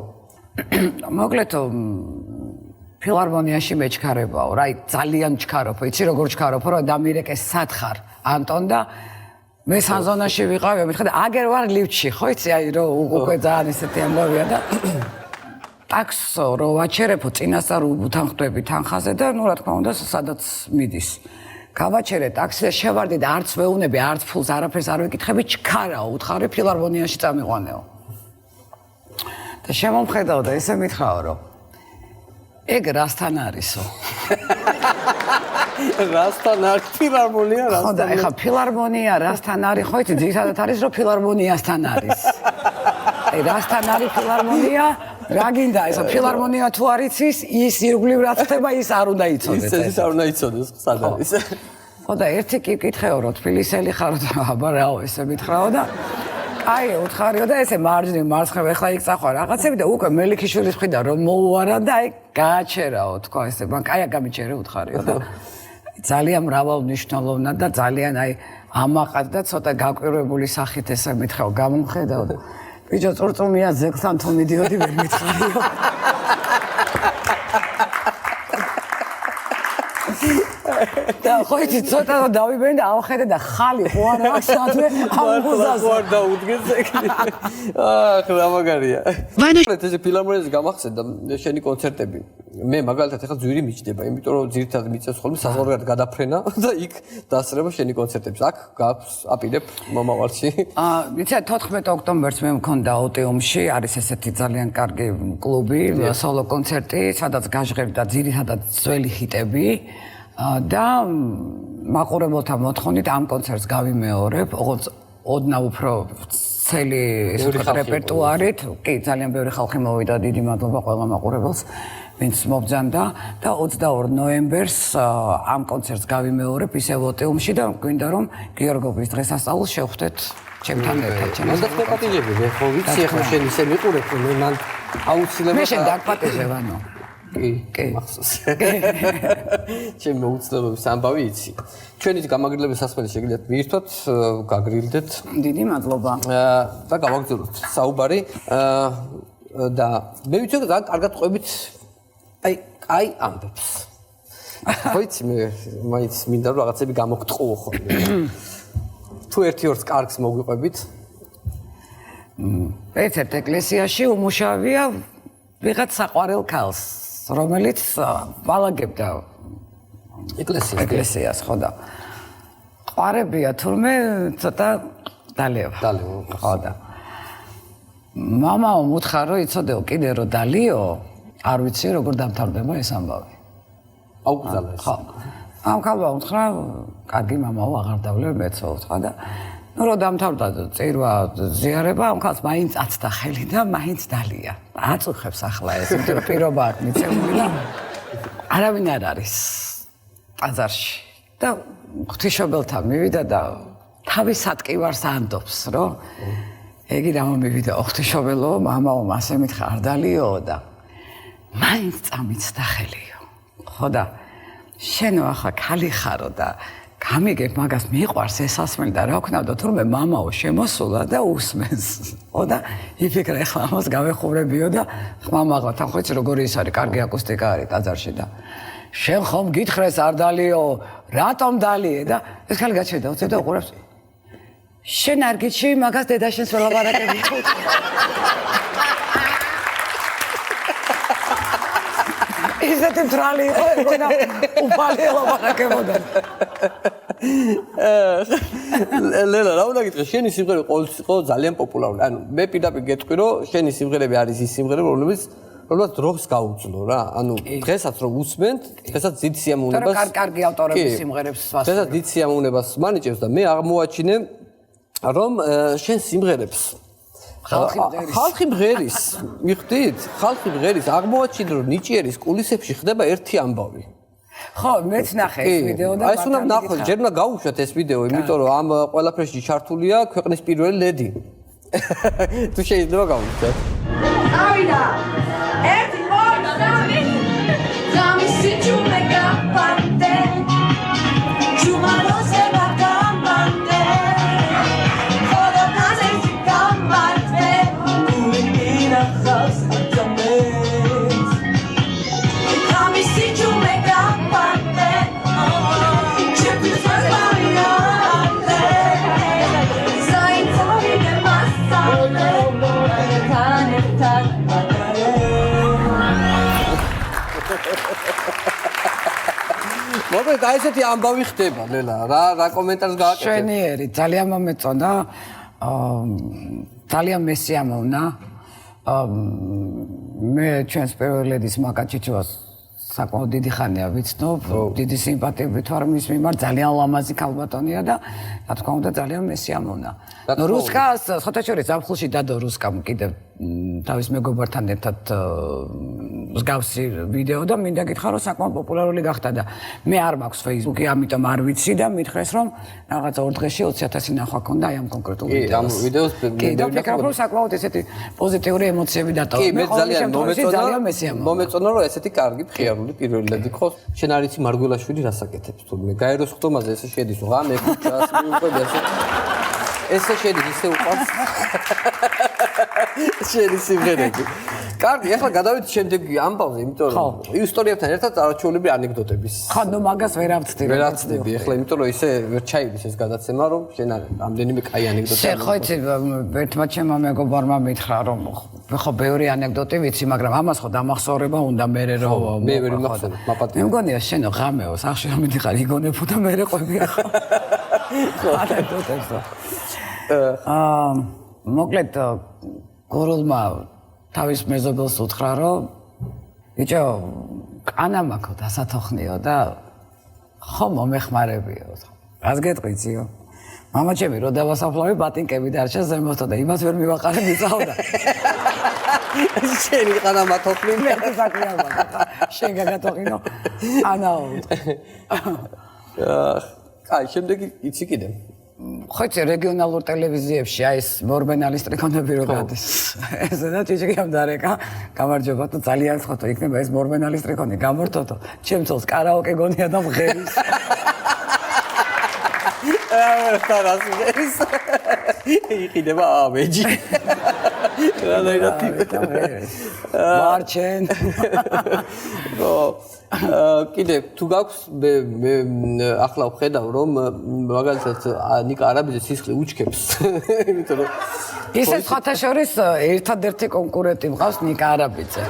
მოკლედ ფილარმონიაში მეჩქარებაო, რა ძალიან ჩქარობ, იცი როგორ ჩქარობ, რომ დამირეკე სად ხარ, ანტონ და მე სანზონაში ვიყავი, მეთქე და აგერ ვარ ლიფტში, ხო იცი, აი რომ უკვე ძალიან ესეთი ამბავია და ტაქსო რო ვაჩერებო წინასწარ უთანხმდები თანხაზე და ნუ რა თქმა უნდა სადაც მიდის. გავაჩერე ტაქსი და შევარდი და არც ვეუნები, არც ფულს არაფერს არ ვეკითხები, ჩქარაო, უთხარი ფილარმონიაში წამიყვანეო. და შემომხედავ და ესე მითხრაო რომ ეგ რასთან არისო? რასთან არის ფილარმონია, რასთან? ხო და ეხა ფილარმონია რასთან არის, ხო იცი, ძირითადად არის რომ ფილარმონიასთან არის. აი რასთან არის ფილარმონია? რა გინდა ეხა ფილარმონია თუ არ იცის, ის ირგვლივ რაც ხდება, ის არ უნდა იცოდეს. ის არ უნდა იცოდეს, სად არის? ხო და ერთი კი კითხეო რომ თბილისელი ხარო და აბა რაო ესე მითხრაო და აი უთხარიო და ესე მარჯვნივ მარცხნივ ეხლა იქ წახვა რაღაცები და უკვე მელიქიშვილის მხრიდან რომ მოუარა და აი გააჩერაო თქვა ესე მან კაია გამიჩერე უთხარიო და ძალიან მრავალმნიშვნელოვნად და ძალიან აი ამაყად და ცოტა გაკვირვებული სახით ესე მითხრაო გამომხედავ და ბიჭო წურწუმია ზეგლთან თუ მიდიოდი ვერ მითხარიო და ხო იცი ცოტა დავიბენ და ავხედე და ხალი ხო არ აქვს სადმე ამბუზას ვარ დაუდგეს ეგრე აх რა მაგარია ვანაშ ეს ფილარმონიაზე გამახსენდა შენი კონცერტები მე მაგალითად ახლა ძვირი მიჭდება იმიტომ რომ ძირითადად მიწევს ხოლმე საზღვარგარეთ გადაფრენა და იქ დასწრება შენი კონცერტებს აქ გაქვს აპირებ მომავალში იცი 14 ოქტომბერს მე მქონდა ოტეუმში არის ესეთი ძალიან კარგი კლუბი სოლო კონცერტი სადაც გაჟღერდა ძირითადად ძველი ჰიტები და მაყურებელთა მოთხოვნით ამ კონცერტს გავიმეორებ, ოღონდ ოდნავ უფრო ცელი რეპერტუარით, კი, ძალიან ბევრი ხალხი მოვიდა, დიდი მადლობა ყველა მაყურებელს, ვინც მობძანდა და 22 ნოემბერს ამ კონცერტს გავიმეორებ ისევ ოტეუმში და გვინდა რომ გიორგობის დღესასწაულს შევხვდეთ ჩემთან ერთად. მანდა პატიჟები, ხო ვიცი ახლა შენ ისე მიყურებ, მე მან აუცილებლად მე შენ დაგპატიჟებ ანუ კი, მახსოვს. ჩემ მოუცლებობის ამბავი იცი. ჩვენი გამაგრილების სასმელი შეგიძლიათ მიირთვათ, გაგრილდეთ. დიდი მადლობა. და გავაგზავნოთ საუბარი და მე ვიცი რომ ძალიან კარგად ყვებით აი ამბებს. ხო იცი მე მაინც მინდა რომ რაღაცები გამოგტყუო ხოლმე. თუ ერთი-ორს კარგს მოგვიყვებით? ერთ-ერთ ეკლესიაში უმუშავია ვიღაც საყვარელ ქალს. რომელიც ვალაგებდა ეკლესიას ხო და ყვარებია თურმე ცოტა დალევა ხო და მამაო მუთხა რომ იცოდეო კიდე რომ დალიო არ ვიცი როგორ დამთავრდება ეს ამბავი აუკრძალა ეს ხო ამ ქალბა უთხრა კარგი მამაო აღარ დავლევ მეცო უთხრა და ნუ რომ დამთავრდა წირვა ზიარება ამ ქალს მაინც აცდა ხელი და მაინც დალია აწუხებს ახლა ეს იმიტომ რომ პირობა აქვს მიცემული და არავინ არ არის ტაძარში და ღვთისმშობელთან მივიდა და თავის სატკივარს ანდობს რომ ეგი დამომივიდა ღვთისმშობელო მამაო მასე მითხრა არ დალიო და მაინც წამიცდა ხელიო ხო და შენო ახლა ქალი ხარო და გამიგებ მაგას მიყვარს ეს ასმელი და რა ვქნავდა თურმე მამაო შემოსულა და უსმენს ხო და იფიქრა ახლა ამას გავეხურებიო და ხმამაღლა ხო იცი როგორი ის არის კარგი აკუსტიკა არის ტაძარში და შენ ხომ გითხრეს არ დალიო რატომ დალიე და ეს ხალი გაჩერდა უცებ და უყურებს შენ არ გიჩი მაგას დედაშენს ველაპარაკები ხო ისეთი მტრალი იყო ეგონა უფალი ელაპარაკებოდა ლელა რა უნდა გითხრა შენი სიმღერები ყოველთვის იყო ძალიან პოპულარული ანუ მე პირდაპირ გეტყვი რომ შენი სიმღერები არის ის სიმღერები რომლებიც უბრალოდ დროს გაუძლო რა. ანუ დღესაც რომ უსმენთ, დღესაც დიდ სიამოვნებას. კარგი ავტორების სიმღერებს ვასწავლებ. დღესაც დიდ სიამოვნებას მანიჭებს და მე აღმოაჩინე რომ შენ სიმღერებს ხალხი მღერის, მიხვდით? ხალხი მღერის, აღმოაჩინე რომ ნიჭიერის კულისებში ხდება ერთი ამბავი. ხო, მეც ნახე ეს ვიდეო და აი ეს უნდა ვნახოთ, ჯერ უნდა გავუშვათ ეს ვიდეო, იმიტომ რომ ამ ყველაფერში ჩართულია ქვეყნის პირველი ლედი. თუ შეიძლება გავუშვათ. ავიდა. 1 2 3 გამისი ჩუმე გაპანტე. ჩუმაროსე ვაკამბანტე. ხოლო ნაზეში გამარტე. გულინა ხავს ატომეს. გამისი ჩუმე გაპანტე. ჩეპლსას მარიანტე. საინცავი და მასალე. მოკლედ აი ესეთი ამბავი ხდება ლელა რა კომენტარს გააკეთე შვენიერი ძალიან მომეწონა ძალიან მესიამოვნა მე ჩვენს პირველ ლედის მაკაჩიჩოვას საკმაოდ დიდი ხანია ვიცნობ დიდი სიმპათიებით ვარ მის მიმართ ძალიან ლამაზი ქალბატონია და რა თქმა უნდა ძალიან მესიამოვნა რუსკას ხოთა შორის ზაფხულში დადო რუსკამ კიდევ თავის მეგობართან ერთად მსგავსი ვიდეო და მინდა გითხრა რომ საკმაოდ პოპულარული გახდა და მე არ მაქვს Facebook-ი, ამიტომ არ ვიცი და მითხრეს რომ რაღაცა 2 დღეში 20,000 ნახვა ქონდა აი ამ კონკრეტულ ვიდეოს. კი, ამ ვიდეოს კი, და ვფიქრობ რომ საკმაოდ ესეთი პოზიტიური ემოციები დატოვა. კი, მე ძალიან მომეწონა. მომეწონა რომ ესეთი კარგი ფხიარული პირველი ლედი ხო? შენ არ იცი მარგველაშვილი რას აკეთებს თურმე გაეროს ხტომაზე ესე შედის ღამე ქუჩას მიუყვები ესე შედის ისე უყავს შენი სიმღერები. კარგი, ახლა გადავიდეთ შემდეგი ამბავზე, იმიტომ რომ ისტორიებთან ერთად არაჩვეულებრივი ანეკდოტების. ხო, ნუ მაგას ვერ ავწდი. ვერ ავწდები, ახლა იმიტომ რომ ისე ვერ ჩაივლის ეს გადაცემა, რომ შენ ამდენიმე კაი ანეკდოტი. ხო, იცი, ერთმა ჩემმა მეგობარმა მითხრა რომ ხო, ბევრი ანეკდოტი ვიცი, მაგრამ ამას ხო დამახსოვრება უნდა მე რომ მე ვერ იმახსოვრებ, მაპატი. მე მგონია შენო ღამეო, სახში რომ მიდიხარ იგონებო და მე ყვებია ხო. ანეკდოტებსა. მოკლედ გურულმა თავის მეზობელს უთხრა რომ ბიჭო კანა მაქვს დასათოხნიო და ხო მომეხმარებიო რას გეტყვიციო მამა ჩემი რო დავასაფლავე ბატინკები დარჩა ზემოთო და იმას ვერ მივაყარე მიწავდა შენი კანა მათოხნი მე საქმეა შენ გაგათოხინო ანაო აი შემდეგი იცი კიდე ხო იცი რეგიონალურ ტელევიზიებში აი ეს მორბენალის ტრიკონები რო გადის ესე და ჭიჭიკამ დარეკა გამარჯობა და ძალიან ხოთო იქნება ეს მორბენალის ტრიკონი გამორთოთო ჩემწოლს კარაოკე გონია და მღერის տարած ես իխիդեվա ավեջի ռադայրա մարչեն კიდე თუ გაქვს მე ახლა ვხედავ რომ მაგალითად ნიკა არაბიძე სისხლი უჩქებს იმიტომ რომ ისე სხვათა შორის ერთადერთი კონკურენტი მყავს ნიკა არაბიძე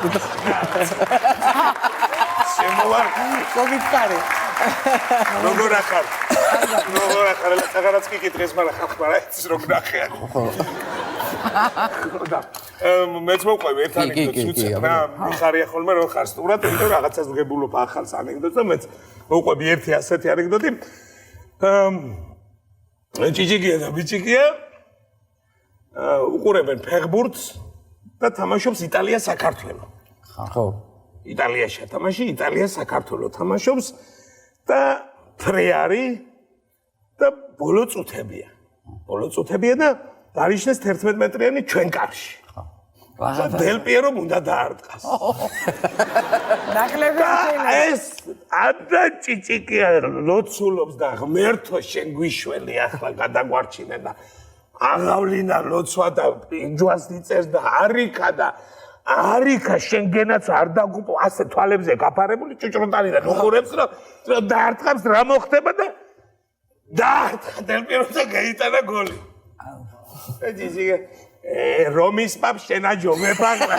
შემოვარ კოგიტარი როგორ ახარ საგანაც კი კითხეს მაგრამ ხალხმა რა იცის რომ ნახე ხო მეც მოყვები ერთ ანეკდოტს უცებ რა მიხარია ხოლმე რომ ხარ სტუმრად იმიტომ რაღაცას ვგებულობ ახალს ანეკდოტს და მეც მოყვები ერთი ასეთი ანეკდოტი ჭიჭიკია და ბიჭიკია უყურებენ ფეხბურთს და თამაშობს იტალია საქართველო ხო იტალიაში თამაში იტალია საქართველო თამაშობს და ფრეარი და ბოლო წუთებია და დანიშნეს 11 მეტრიანი ჩვენ კარში და დელ პიერომ უნდა დაარტყას ნაკლები ეს ადა ჭიჭიკია ლოცულობს და ღმერთო შენ გვიშველი ახლა გადაგვარჩინე და აღავლინა ლოცვა და პინჯვას იწეს და არიქა შენგენაც არ დაგუპო ასე თვალებზე გაფარებული ჭუჭრუტანი და ნუღურებს რომ დაარტყავს რა მოხდება და დაარტყა დელპიროზე გაიტანა გოლი ეჯიჯიგე რომის პაპ შენაჯობე პაგრა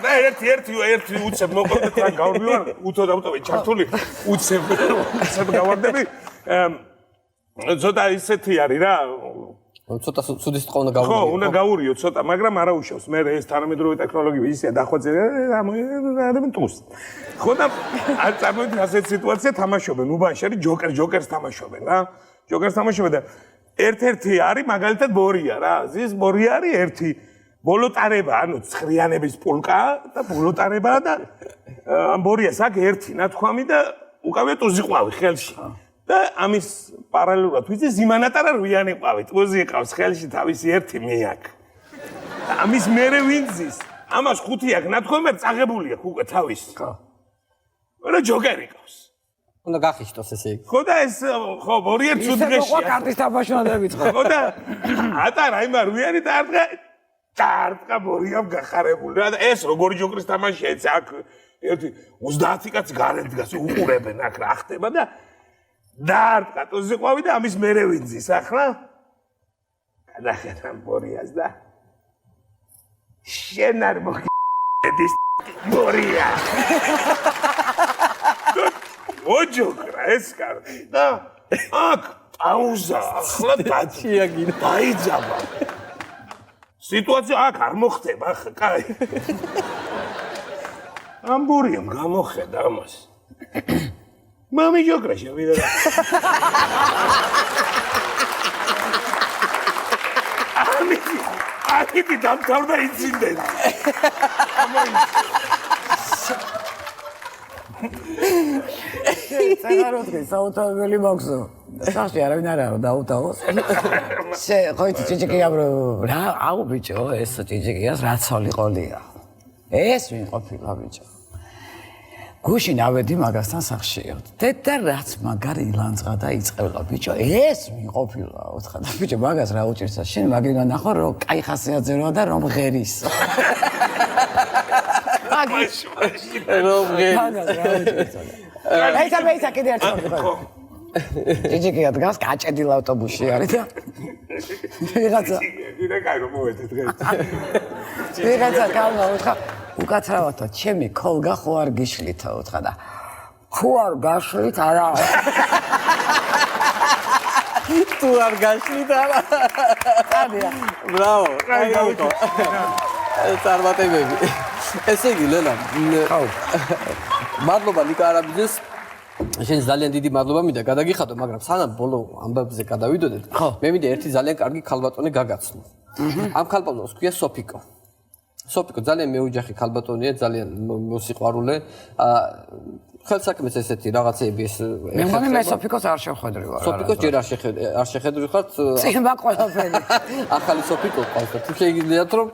მე ერთი უცებ მოყოლეთ რა გავდივარ უთოდავტოვე ჩართული უცებ გავარდები ცოტა ისეთი არის რა ცოტა სუდის თქო უნდა ხო, გავურიო. უნდა გავურიო ცოტა, მაგრამ არა უშავს. მე ეს თანამედროვე ტექნოლოგია ისეა დახვეწე, ადამიანი ტუს. ხო და არ წარმოიდგინე ასეთ სიტუაცია თამაშობენ, უბანში არის ჯოკერს თამაშობენ რა. ჯოკერს თამაშობენ და ერთ-ერთი არის მაგალითად ბორია რა. ზის ბორია არის ერთი ბოლოტარება, ანუ ცხრიანების პულკა და ბოლოტარება და ამ ბორიას აქ ერთი ნათქვამი და უკავია ტუზიყვავი ხელში. და ამის პარალელურად ვიცი ზიმანატარა რვიანი ყავი, ტუზი ყავს ხელში თავისი ერთი მე აქ. და ამის მერე ვინძის, ამას ხუთი აქ ნათქვამი წაღებული აქვს უკვე თავის. ხო. რა ჯოკერი ყავს. უნდა გახიშტოს ესე იგი. ხო და ეს ხო ბორია ცუდღეშია. ისე მოყვა კარტის თამაშმადებით ხო. ხო და ატარა იმარ რვიანი დაარტყა ბორიამ გახარებული. და ეს როგორი ჯოკრის თამაშია, ეს აქ ერთი 30 კაცი გარეთ დგას უყურებენ აქ რა ხდება და დაარტყა ტუზიყვავი და ამის მერე ვინძის ახლა გადახედა ბორიას და შენ არ მოგედის ბორია მოჯოკრა ეს კარგი და აქ პაუზა ახლა დაიძაბა სიტუაცია აქ არ მოხდება ახლა კაი ამ ბორიამ გამოხედა ამას მამი ჯოკრა შევიდა აქეთი დამთავრდა ინციდენტი წეგაროთქი საუთებელი მოგზო სახში არავინ არ არის დაუტაოს ხო იცი ჭიჭიკია რა აუ ბიჭო ეს ჭიჭიკიას რა ცოლი ყოლია ეს ვინ ყოფილა ბიჭო გუშინ ავედი მაგასთან სახშიო და რაც მაგარი ილანძღა და იწყევლა ბიჭო ეს ვინ ყოფილა უცხადა ბიჭო მაგას რა უჭირსა შენ მაგიდან ნახო რომ კაი ხასიათზე როა და რომ ღერის რომ ღერის ეცა კიდე ერთ ხო ჭიჭიკია დგას გაჭედილ ავტობუსში არის და ვიღაცა ვიდა კაი რომ მოვედი დღეს ვიღაცა გავნა უთხრა უკაცრავათო ჩემი ქოლგა ხო არ გიშლითა უთხრა და ხო არ გაშლით არა თუ არ გაშლით არა აბია ბრავო წარმატებები ესე იგი ლელა ხო მადლობა ნიკა არაბიძეს შენ ძალიან დიდი მადლობა მინდა გადაგიხადო მაგრამ სანამ ბოლო ამბებზე გადავიდოდეთ მე მინდა ერთი ძალიან კარგი ქალბატონი გაგაცნო ამ ქალბატონს ქვია სოფიკო სოფიკო ძალიან მეუჯახი ქალბატონია ძალიან მოსიყვარულე ხელსაქმეს ესეთი რაღაცეები ეს მე მგონი მე სოფიკოს არ შევხედრი ვარ სოფიკოს ჯერ არ შეხედრი ხართ წინბა ყველაფერი ახალი სოფიკო ყავს თუ შეგიძლიათ რომ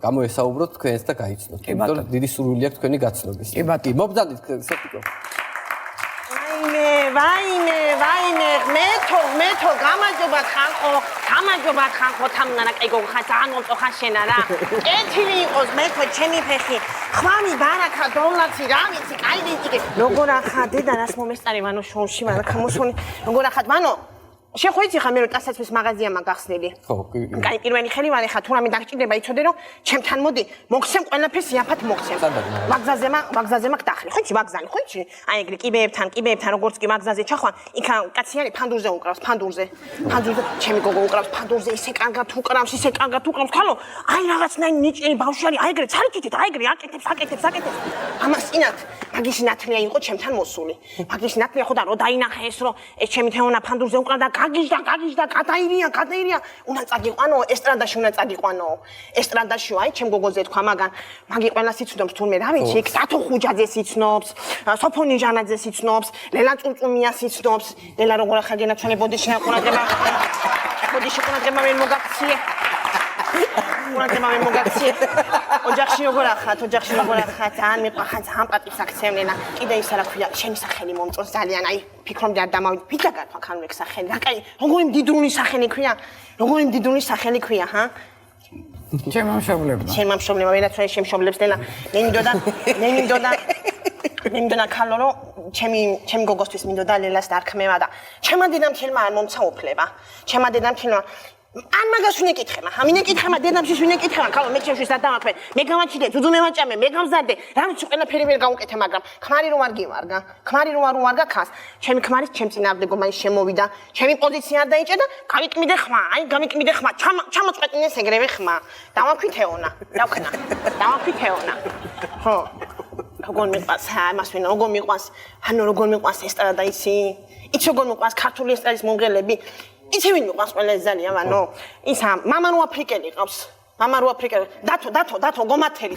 გამოესაუბროთ თქვენს და გაიცნოთ იმიტომ რომ დიდი სურვილი აქვს თქვენი გაცნობის კი მობრძანდით სოფიკო ვაიმე მეთო გამარჯობა ხანხო თამნანა კაი გოგო ხა ძალიან მომწოხა შენა რა ეთილი იყოს მეთო ჩემი ფეხი ხვამი ბარაკა დოლაცი რა ვიცი კაი ვიცი როგორ ახა დედა რას მომესწარი მანო შოუში მანქა მოსონი როგორ ახა მანო შეხვეიცი ხა მე რომ ტასაცმის მაღაზია მაგახსნილი ხო კაი პირველი ხელი ვარ ხა თუ რამე დაგჭირდება იცოდე რომ ჩემთან მოდი მოგცემ ყველაფერს იაფად მოგცემ ვაგზაზე მაგ დახრი ხო იცი ვაგზალი ხო იცი აი ეგრე კიბეებთან როგორც კი ვაგზაზე ჩახვან იქა კაცი არის ფანდურზე უკრავს ფანდურზე ჩემი გოგო უკრავს ფანდურზე ისე კარგად უკრავს ხალო აი რაღაცნაირი ნიჭიერი ბავშვი არის აი ეგრე ცარიჭით აი ეგრე აკეთებს ამას წინათ მაგისი ნათლია იყო ჩემთან მოსული მაგისი ნათლია ხო და რო დაინახე ეს რომ ეს ჩემი თეონა ფანდურზე უკრავდა გაგიჟდა გადაირია უნდა წაგიყვანო ესტრადაშიო აი ჩემ გოგოზე თქვა მაგან მაგი ყველას იცნობს თურმე რა ვიცი იქ სათო ხუჯაძეს იცნობს სოფონი ჟანაძეს იცნობს ლელა წურწუმიას იცნობს ლელა როგორ ახლა გენაცვალე ბოდიში აყურადღება მე მოგაქციე ოჯახში როგორ ახათ ძალიან მიყვახან ძალიან პატივს აქცევ ლელა კიდე ისა რა ქვია შენი სახელი მომწონს ძალიან აი ფიქრობდი არ დამავიდე ვით დაგარქვა ხანუ ეგ სახელი რა კაი როგორი მდიდრული სახელი ქვია ჰა ჩემ მშობლებმა ვერაცვალი შემშობლებს ლელა მინდოდა ქალო რომ ჩემი გოგოსთვის მინდოდა ლელას დარქმევა და ჩემმა დედამთილმა არ მომცა უფლება ან მაგას ვინ ეკითხება? ამინე ეკითხება დედამშის ვინ ეკითხება? ხალო მე ჩემში სადავაქვე. მე გამაჩიდე, ძუძუმე ვაჭამე, მე გამზადე. რამიც ყველაფერი ვერ გავუკეთე, მაგრამ ქმარი რომ არ გივარგა. ქმარი რომ არ უარგა ხას. ჩემი ქმარი ჩემ წინააღმდეგო მაინც შემოვიდა. ჩემი პოზიცია არ დაიჭერა, გავიკმიდე ხმა. აი გამიკმიდე ხმა. ჩამოწყვეტინეს ეგრევე ხმა. დავაქვითეონა. დავქნა. დავაქვითეონა. ხო. როგორ მიყვას, ამას ვინ როგორ მიყვას? ანუ როგორ მიყვას ესტრადა იცი? იცი როგორ მიყვას ქართული ესტრადის მომღერლები? იცი ვინ მიყვას ყველაზე ძალიან, ანუ ისა მამა რო აფრიკელი ყავს. მამა რო აფრიკელი. დათო გომათელი.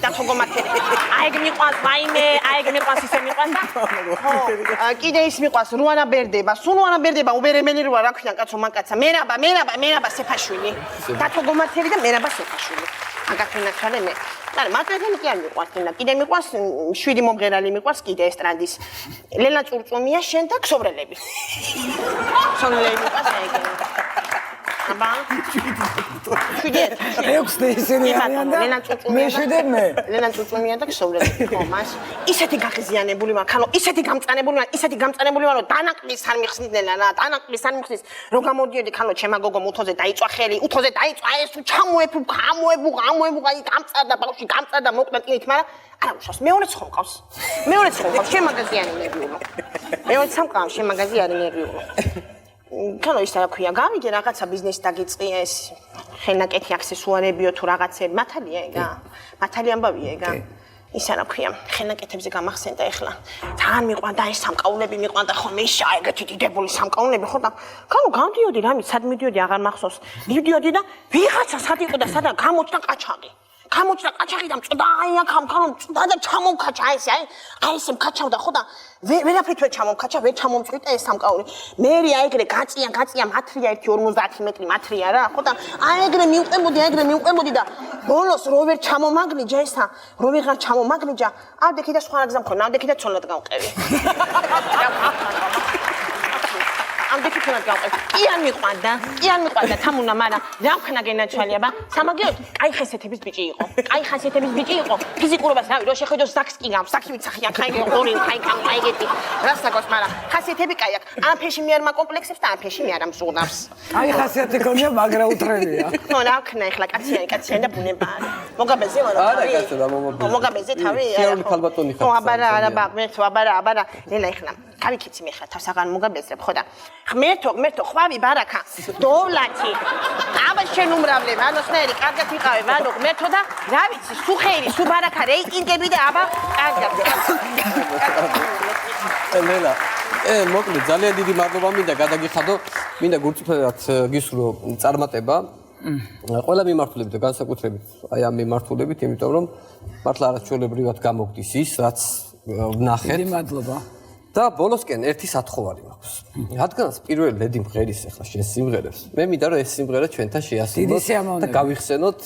აეგ მიყვას, ვაიმე, აეგ მიყვას ისე მიყვას და ხო. კიდე ის მიყვას, რუანა ბერდება, სუნუანა ბერდება, უბერემელი როა რა ქვია კაცო მაკაცა. მერაბა სეფაშვილი. დათო გომათელი და მერაბა სეფაშვილი. აგაკენა ხალე მე. არა, მათგანი კი არ მიყვარს, კიდე მიყვარს 7 მომღერალი მიყვარს კიდე ესტრადის. ლელა წურწუმია შენ და ქსობრელები. ქსობრელები მიყვარს ეგრე. აბა. 6 ისინი არიან და მე 7 ლელა წურწუმია და ქსობრელები. ხო, მას ისეთი გაღიზიანებული ვარ, ხანო, ისეთი გამწანებული ვარ, რომ დანაკლისს არ მიხსნიდნენ რა, დანაკლისს არ მიხსნის. რო გამოდიოდი, ხანო, ჩემა გოგომ უთოზე დაიწვა ხელი, ეს თუ ჩამოებუღა, აი გამწარდა ბავშვი, გამწარდა მოკვდა ტინით, მაგრამ არა უშავს, მეორე ცხონყავს, შენ მაგაზიანი ნერვიულო. მეორე სამყავს, შენ მაგაზიანი ნერვიულო. ხანო ის რა ქვია, გავიგე რაღაცა ბიზნესი დაგიწყია ეს ხელნაკეთი აქსესუარებიო თუ რაღაცები, მართალია ეგა? მართალი ამბავია ეგა? ისა რა ქვია, ხელნაკეთებზე გამახსენდა ეხლა. თან მიყვანდა ეს სამკაულები მიყვანდა ხოლმე ის ეგეთი დიდებული სამკაულები ხო და ხანო გავდიოდი რამე სად მიდიოდი აღარ მახსოვს. მივდიოდი და ვიღაცა სად იყო და სადა გამოჩნდა ყაჩაღი. და მწვდა აი აქ ხანო მწვდა და ჩამოვკაჩა ესე აი ესე მკაჩავდა ხო და ვერაფრით ვერ ჩამოვკაჩა, ვერ ჩამომწვიტა ეს სამკაული. მე ეგრე გაწია მათრია 1.50 მეტრი მათრია რა ხო და აი ეგრე მიუყებოდი და ბოლოს რო ვერ ჩამომაგლიჯა ესა, რო ვეღარ ჩამომაგლიჯა, ავდექი და სხვა რა გზა მქონდა, ავდექი და ცოლად გავყევი. ამდექი თუნდაც გავყევი. კი არ მიყვანდა თამუნა, მაგრამ რა ვქნა გენაჩვალიაბა? სამაგიეროდ კაი ხასიათების ბიჭი იყო. ფიზიკურობას რავი, რო შეხედო ზაქს კი გავს, ზაქი ვიცახიან, ხაიგე ორი, ხაიგეთი. რას საკოს, მაგრამ ხასიათები კაი აქვს. ამ ფეში მე არ მაკომპლექსებს და ამ ფეში მე არ ამზურნავს. აი ხასიათი გონია, მაგრამ უტრებია. ნუ რა ვქნა ეხლა კაციანი და ბუნება არა. მოგაბეზე ვარ. არა კაცო რა მომობეზე. მოგაბეზე თავი. შეეული ქალბატონი ხარ. ხო, აბარა ბაღმერთო, აბარა. ლელა ეხლა გავიქიცი მე ხა თავს აღარ მოგაბეზრებ ხო და ღმერთო ხვავი ბარაკა დოვლათი აბა შენ უმრავლებ ანოსნაირი კარგად იყავე ვანო ღმერთო და რა ვიცი სუ ხეირი სუ ბარაკა რეიტინგები და აბა კარგად ლელა მოკლედ ძალიან დიდი მადლობა მინდა გადაგიხადო მინდა გულწრფელად გისურვო წარმატება ყველა მიმართულებით და განსაკუთრებით აი ამ მიმართულებით იმიტომ რომ მართლა არაჩვეულებრივად გამოგდის ის რაც ვნახეთ დიდი მადლობა და ბოლოსკენ ერთი სათხოვარი მაქვს. რადგანაც პირველი ლედი მღერის ახლა შენ სიმღერებს. მე მინდა რომ ეს სიმღერა ჩვენთან შეასრულოთ და გავიხსენოთ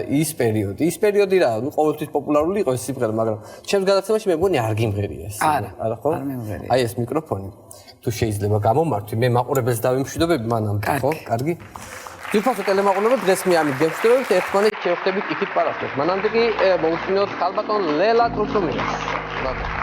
ის პერიოდი. ის პერიოდი რა, ნუ ყოველთვის პოპულარული იყო ეს სიმღერა, მაგრამ ჩემს გადაცემაში მე მგონი არ გიმღერია ეს. არა ხო? არ მიმღერია. აი ეს მიკროფონი. თუ შეიძლება გამომართვი, მე მაყურებელს დავიმშვიდობები მანამდე, ხო? კარგი. თვითონ ტელემაყურებელ დღეს მე ამით გემშვიდობებით, ერთმანეთს შევხვდებით იქით პარასკევს. მანამდე კი მოусმინოთ ქალბატონ ლელა წურწუმიას.